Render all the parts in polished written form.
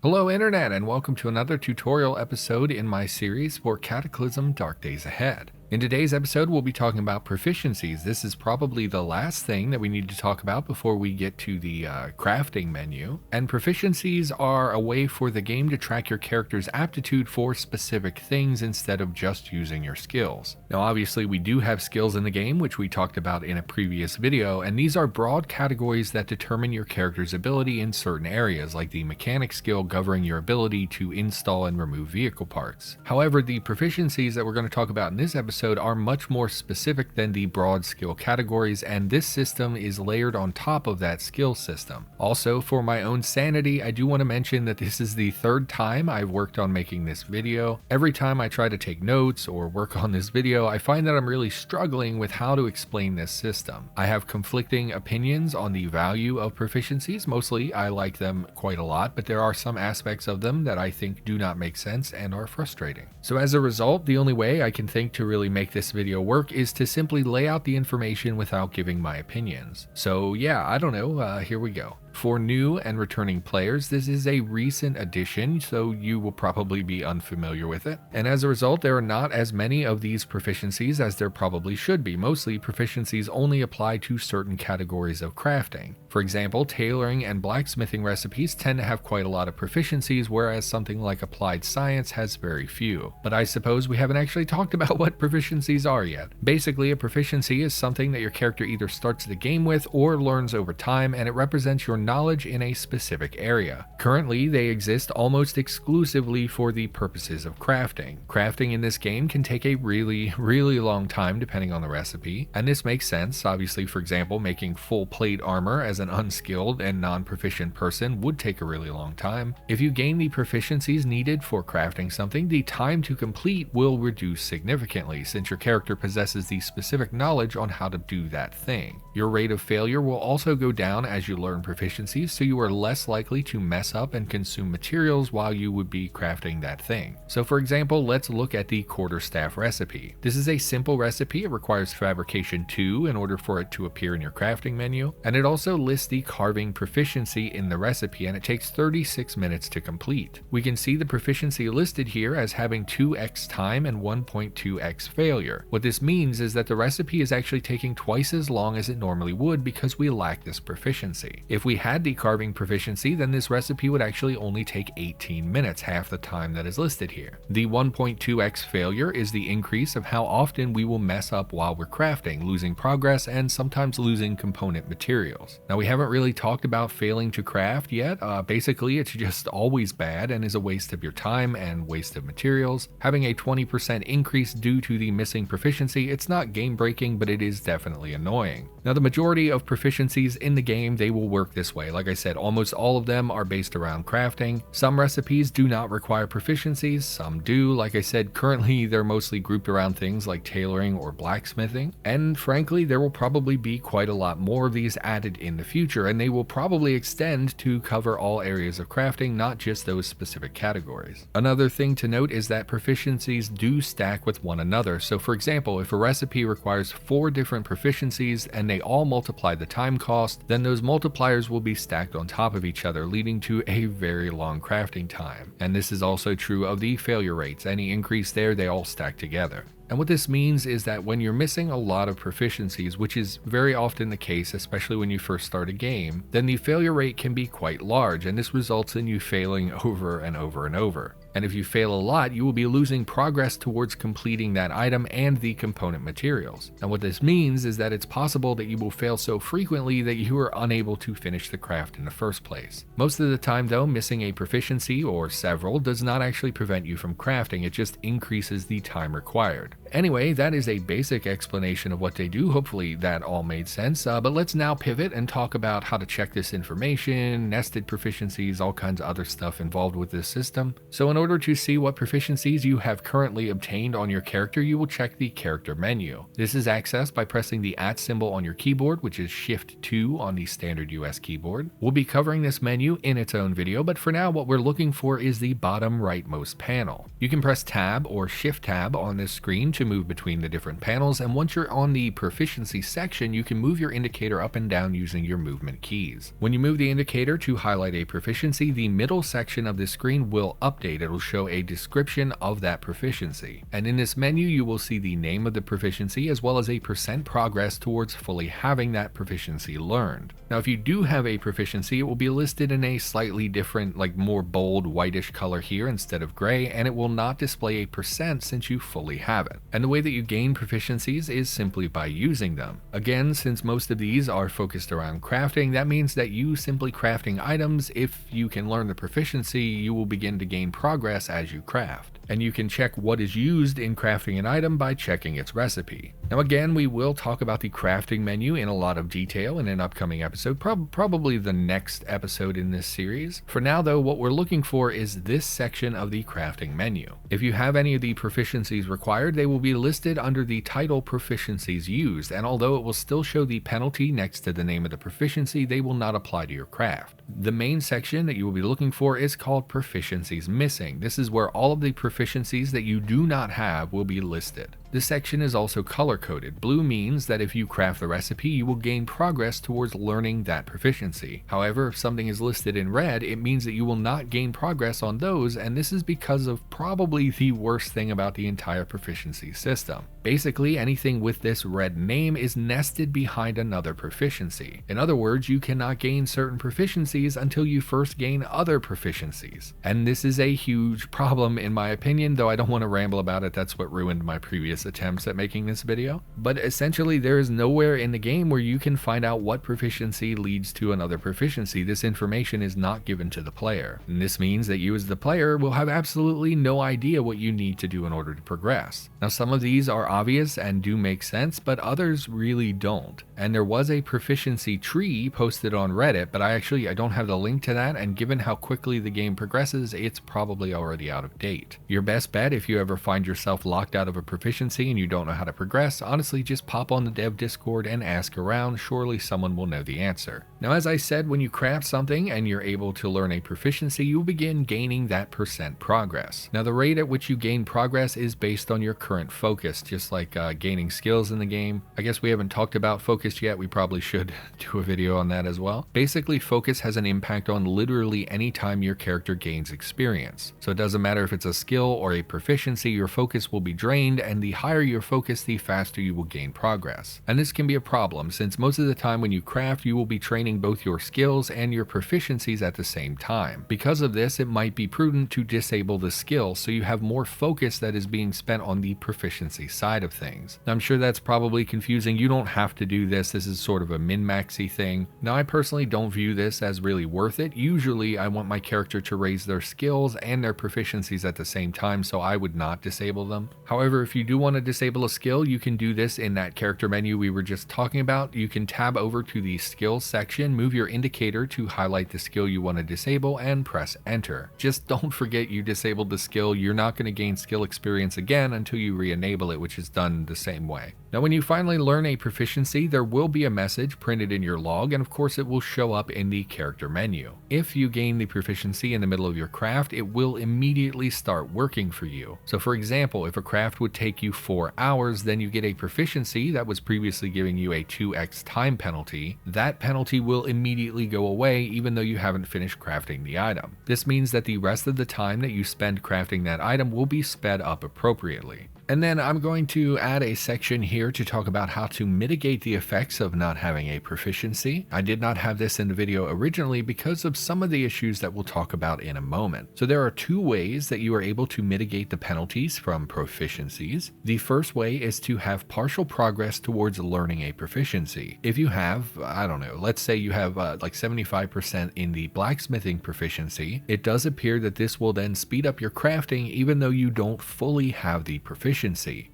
Hello Internet, and welcome to another tutorial episode in my series for Cataclysm Dark Days Ahead. In today's episode, we'll be talking about proficiencies. This is probably the last thing that we need to talk about before we get to the crafting menu. And proficiencies are a way for the game to track your character's aptitude for specific things instead of just using your skills. Now obviously we do have skills in the game, which we talked about in a previous video, and these are broad categories that determine your character's ability in certain areas, like the mechanic skill governing your ability to install and remove vehicle parts. However, the proficiencies that we're going to talk about in this episode are much more specific than the broad skill categories, and this system is layered on top of that skill system. Also, for my own sanity, I do want to mention that this is the third time I've worked on making this video. Every time I try to take notes or work on this video, I find that I'm really struggling with how to explain this system. I have conflicting opinions on the value of proficiencies. Mostly I like them quite a lot, but there are some aspects of them that I think do not make sense and are frustrating. So as a result, the only way I can think to really make this video work is to simply lay out the information without giving my opinions. So yeah, I don't know, here we go. For new and returning players, this is a recent addition, so you will probably be unfamiliar with it. And as a result, there are not as many of these proficiencies as there probably should be. Mostly, proficiencies only apply to certain categories of crafting. For example, tailoring and blacksmithing recipes tend to have quite a lot of proficiencies, whereas something like applied science has very few. But I suppose we haven't actually talked about what proficiencies are yet. Basically, a proficiency is something that your character either starts the game with or learns over time, and it represents your knowledge in a specific area. Currently, they exist almost exclusively for the purposes of crafting. Crafting in this game can take a really long time depending on the recipe, and this makes sense. Obviously, for example, making full plate armor as an unskilled and non-proficient person would take a really long time. If you gain the proficiencies needed for crafting something, the time to complete will reduce significantly since your character possesses the specific knowledge on how to do that thing. Your rate of failure will also go down as you learn proficiencies, so you are less likely to mess up and consume materials while you would be crafting that thing. So for example, let's look at the quarterstaff recipe. This is a simple recipe. It requires fabrication 2 in order for it to appear in your crafting menu, and it also lists the carving proficiency in the recipe, and it takes 36 minutes to complete. We can see the proficiency listed here as having 2x time and 1.2x failure. What this means is that the recipe is actually taking twice as long as it normally would because we lack this proficiency. If we had the carving proficiency, then this recipe would actually only take 18 minutes, half the time that is listed here. The 1.2x failure is the increase of how often we will mess up while we're crafting, losing progress and sometimes losing component materials. Now we haven't really talked about failing to craft yet. Basically it's just always bad and is a waste of your time and waste of materials. Having a 20% increase due to the missing proficiency, it's not game breaking, but it is definitely annoying. Now the majority of proficiencies in the game, they will work this way. Like I said, almost all of them are based around crafting. Some recipes do not require proficiencies, some do. Like I said, currently they're mostly grouped around things like tailoring or blacksmithing. And frankly, there will probably be quite a lot more of these added in the future, and they will probably extend to cover all areas of crafting, not just those specific categories. Another thing to note is that proficiencies do stack with one another. So for example, if a recipe requires 4 different proficiencies and they all multiply the time cost, then those multipliers will be stacked on top of each other, leading to a very long crafting time. And this is also true of the failure rates. Any increase there, they all stack together. And what this means is that when you're missing a lot of proficiencies, which is very often the case, especially when you first start a game, then the failure rate can be quite large, and this results in you failing over and over and over. And if you fail a lot, you will be losing progress towards completing that item and the component materials. And what this means is that it's possible that you will fail so frequently that you are unable to finish the craft in the first place. Most of the time though, missing a proficiency or several does not actually prevent you from crafting, it just increases the time required. Anyway, that is a basic explanation of what they do. Hopefully that all made sense, but let's now pivot and talk about how to check this information, nested proficiencies, all kinds of other stuff involved with this system. So in order to see what proficiencies you have currently obtained on your character, you will check the character menu. This is accessed by pressing the @ symbol on your keyboard, which is Shift 2 on the standard US keyboard. We'll be covering this menu in its own video, but for now what we're looking for is the bottom rightmost panel. You can press Tab or Shift Tab on this screen to to move between the different panels, and once you're on the proficiency section, you can move your indicator up and down using your movement keys. When you move the indicator to highlight a proficiency, the middle section of the screen will update. It'll show a description of that proficiency. And in this menu, you will see the name of the proficiency as well as a % progress towards fully having that proficiency learned. Now, if you do have a proficiency, it will be listed in a slightly different, like more bold whitish color here instead of gray, and it will not display a % since you fully have it. And the way that you gain proficiencies is simply by using them. Again, since most of these are focused around crafting, that means that you simply crafting items, if you can learn the proficiency, you will begin to gain progress as you craft. And you can check what is used in crafting an item by checking its recipe. Now again, we will talk about the crafting menu in a lot of detail in an upcoming episode, probably the next episode in this series. For now though, what we're looking for is this section of the crafting menu. If you have any of the proficiencies required, they will be listed under the title Proficiencies Used, and although it will still show the penalty next to the name of the proficiency, they will not apply to your craft. The main section that you will be looking for is called Proficiencies Missing. This is where all of the proficiencies that you do not have will be listed. This section is also color-coded. Blue means that if you craft the recipe, you will gain progress towards learning that proficiency. However, if something is listed in red, it means that you will not gain progress on those, and this is because of probably the worst thing about the entire proficiency system. Basically, anything with this red name is nested behind another proficiency. In other words, you cannot gain certain proficiencies until you first gain other proficiencies. And this is a huge problem in my opinion, though I don't want to ramble about it. That's what ruined my previous attempts at making this video. But essentially, there is nowhere in the game where you can find out what proficiency leads to another proficiency. This information is not given to the player. And this means that you as the player will have absolutely no idea what you need to do in order to progress. Now, some of these are obvious and do make sense, but others really don't. And there was a proficiency tree posted on Reddit, but I don't have the link to that, and given how quickly the game progresses, it's probably already out of date. Your best bet, if you ever find yourself locked out of a proficiency and you don't know how to progress, honestly just pop on the dev Discord and ask around. Surely someone will know the answer. Now, as I said, when you craft something and you're able to learn a proficiency, you will begin gaining that % progress. Now, the rate at which you gain progress is based on your current focus, just like gaining skills in the game. I guess we haven't talked about focus yet. We probably should do a video on that as well. Basically, focus has an impact on literally any time your character gains experience. So it doesn't matter if it's a skill or a proficiency, your focus will be drained, and the higher your focus, the faster you will gain progress. And this can be a problem, since most of the time when you craft, you will be training both your skills and your proficiencies at the same time. Because of this, it might be prudent to disable the skill so you have more focus that is being spent on the proficiency side of things. Now, I'm sure that's probably confusing. You don't have to do this. This is sort of a min-maxy thing. Now, I personally don't view this as really worth it. Usually, I want my character to raise their skills and their proficiencies at the same time, so I would not disable them. However, if you do want to disable a skill, you can do this in that character menu we were just talking about. You can tab over to the skills section, move your indicator to highlight the skill you want to disable, and press enter. Just don't forget you disabled the skill. You're not going to gain skill experience again until you re-enable it, which is done the same way. Now, when you finally learn a proficiency, there will be a message printed in your log, and of course it will show up in the character menu. If you gain the proficiency in the middle of your craft, it will immediately start working for you. So for example, if a craft would take you 4 hours, then you get a proficiency that was previously giving you a 2x time penalty. That penalty will immediately go away even though you haven't finished crafting the item. This means that the rest of the time that you spend crafting that item will be sped up appropriately. And then I'm going to add a section here to talk about how to mitigate the effects of not having a proficiency. I did not have this in the video originally because of some of the issues that we'll talk about in a moment. So there are 2 ways that you are able to mitigate the penalties from proficiencies. The first way is to have partial progress towards learning a proficiency. If you have, I don't know, let's say you have like 75% in the blacksmithing proficiency, it does appear that this will then speed up your crafting even though you don't fully have the proficiency.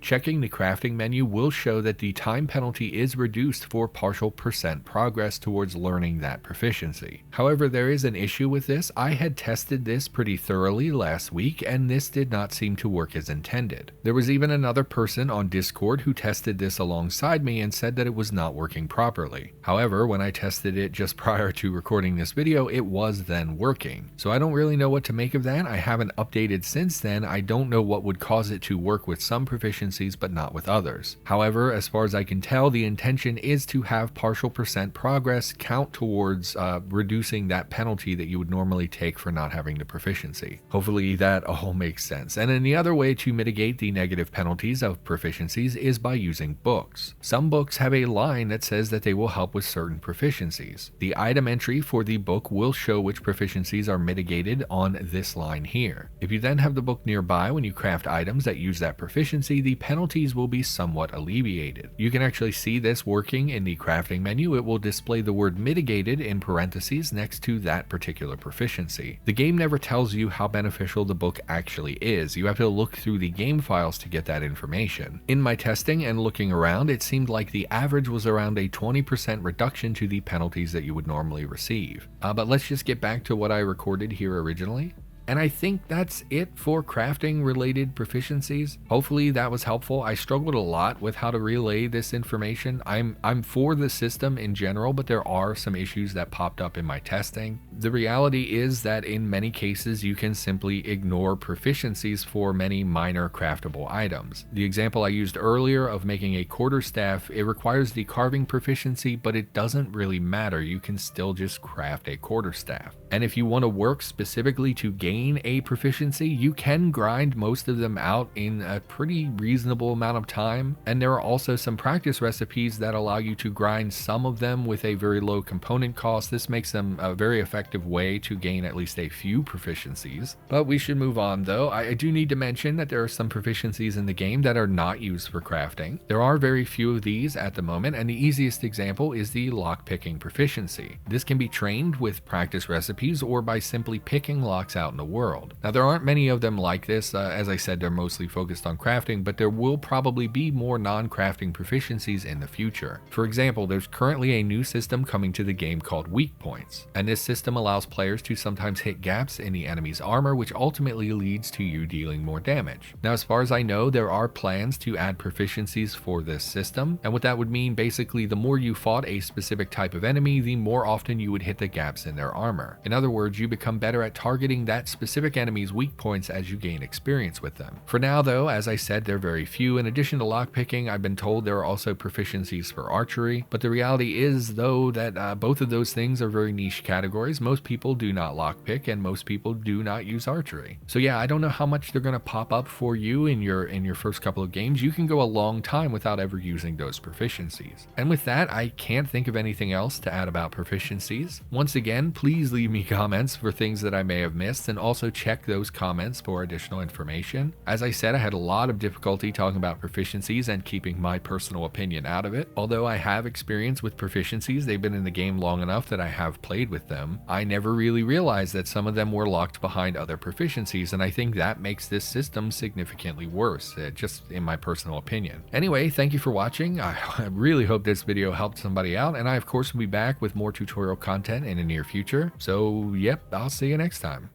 Checking the crafting menu will show that the time penalty is reduced for partial % progress towards learning that proficiency. However, there is an issue with this. I had tested this pretty thoroughly last week, and this did not seem to work as intended. There was even another person on Discord who tested this alongside me and said that it was not working properly. However, when I tested it just prior to recording this video, it was then working. So I don't really know what to make of that. I haven't updated since then. I don't know what would cause it to work with some proficiencies but not with others. However, as far as I can tell, the intention is to have partial percent progress count towards reducing that penalty that you would normally take for not having the proficiency. Hopefully that all makes sense. And then the other way to mitigate the negative penalties of proficiencies is by using books. Some books have a line that says that they will help with certain proficiencies. The item entry for the book will show which proficiencies are mitigated on this line here. If you then have the book nearby when you craft items that use that proficiency, the penalties will be somewhat alleviated. You can actually see this working in the crafting menu. It will display the word mitigated in parentheses next to that particular proficiency. The game never tells you how beneficial the book actually is. You have to look through the game files to get that information. In my testing and looking around, it seemed like the average was around a 20% reduction to the penalties that you would normally receive. But let's just get back to what I recorded here originally. And I think that's it for crafting related proficiencies. Hopefully that was helpful. I struggled a lot with how to relay this information. I'm for the system in general, but there are some issues that popped up in my testing. The reality is that in many cases you can simply ignore proficiencies for many minor craftable items. The example I used earlier of making a quarterstaff, it requires the carving proficiency, but it doesn't really matter. You can still just craft a quarterstaff. And if you want to work specifically to gain a proficiency, you can grind most of them out in a pretty reasonable amount of time. And there are also some practice recipes that allow you to grind some of them with a very low component cost. This makes them a very effective way to gain at least a few proficiencies. But we should move on though. I do need to mention that there are some proficiencies in the game that are not used for crafting. There are very few of these at the moment, and the easiest example is the lockpicking proficiency. This can be trained with practice recipes or by simply picking locks out in the world. Now there aren't many of them like this. As I said, they're mostly focused on crafting, but there will probably be more non-crafting proficiencies in the future. For example, there's currently a new system coming to the game called weak points, and this system allows players to sometimes hit gaps in the enemy's armor, which ultimately leads to you dealing more damage. Now as far as I know, there are plans to add proficiencies for this system, and what that would mean, basically the more you fought a specific type of enemy, the more often you would hit the gaps in their armor. In other words, you become better at targeting that specific enemy's weak points as you gain experience with them. For now though, as I said, they're very few. In addition to lockpicking, I've been told there are also proficiencies for archery, but the reality is though that both of those things are very niche categories. Most people do not lockpick and most people do not use archery. So yeah, I don't know how much they're going to pop up for you in your first couple of games. You can go a long time without ever using those proficiencies. And with that, I can't think of anything else to add about proficiencies. Once again, please leave me comments for things that I may have missed, and also check those comments for additional information. As I said, I had a lot of difficulty talking about proficiencies and keeping my personal opinion out of it. Although I have experience with proficiencies, they've been in the game long enough that I have played with them, I never really realized that some of them were locked behind other proficiencies, and I think that makes this system significantly worse, just in my personal opinion. Anyway, thank you for watching. I really hope this video helped somebody out, and I of course will be back with more tutorial content in the near future. So yep, I'll see you next time.